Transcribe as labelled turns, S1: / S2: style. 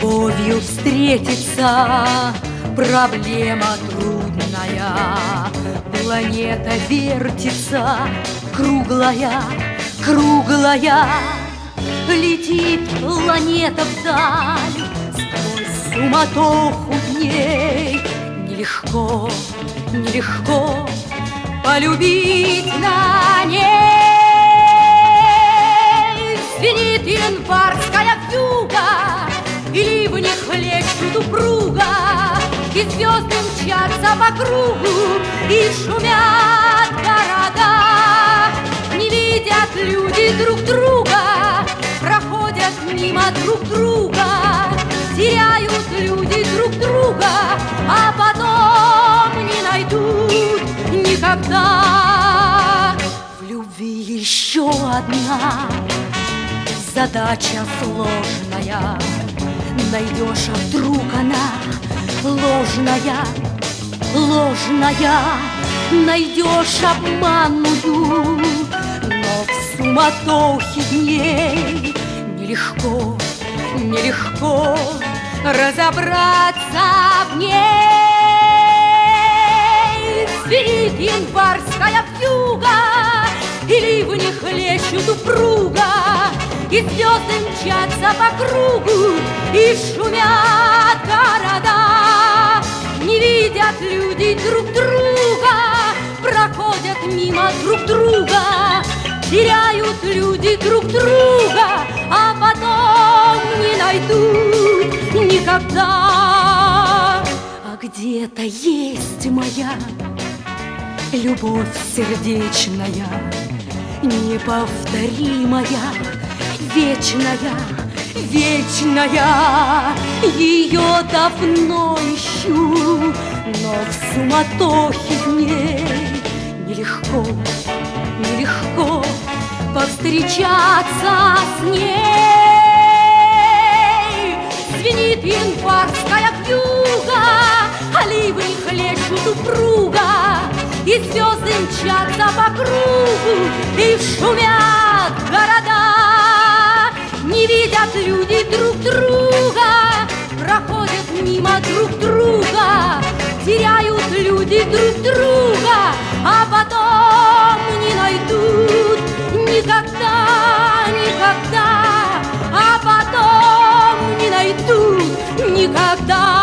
S1: любовью встретиться проблема трудная. Планета вертится, круглая, круглая. Летит планета вдаль сквозь суматоху дней. Нелегко, нелегко полюбить на ней. Звенит январская вьюга, и ливни хлещут упруга, и звезды мчатся по кругу, и шумят города. Не видят люди друг друга, проходят мимо друг друга, теряют люди друг друга, а потом не найдут никогда. В любви еще одна задача сложная. Найдешь, а вдруг она ложная, ложная. Найдешь обманную, но в суматохе дней нелегко, нелегко разобраться в ней. Звенит январская вьюга, и ливни хлещут упруга, и звезды мчатся по кругу, и шумят города. Не видят люди друг друга, проходят мимо друг друга, теряют люди друг друга, а потом не найдут никогда. А где-то есть моя любовь сердечная, неповторимая, вечная, вечная. Ее давно ищу, но в суматохе дней нелегко, нелегко повстречаться с ней. Звенит январская вьюга, а ливни хлещут упруга, и звезды мчатся по кругу, и шумят города. Не видят люди друг друга, проходят мимо друг друга, теряют люди друг друга, а потом не найдут никогда, никогда, а потом не найдут никогда.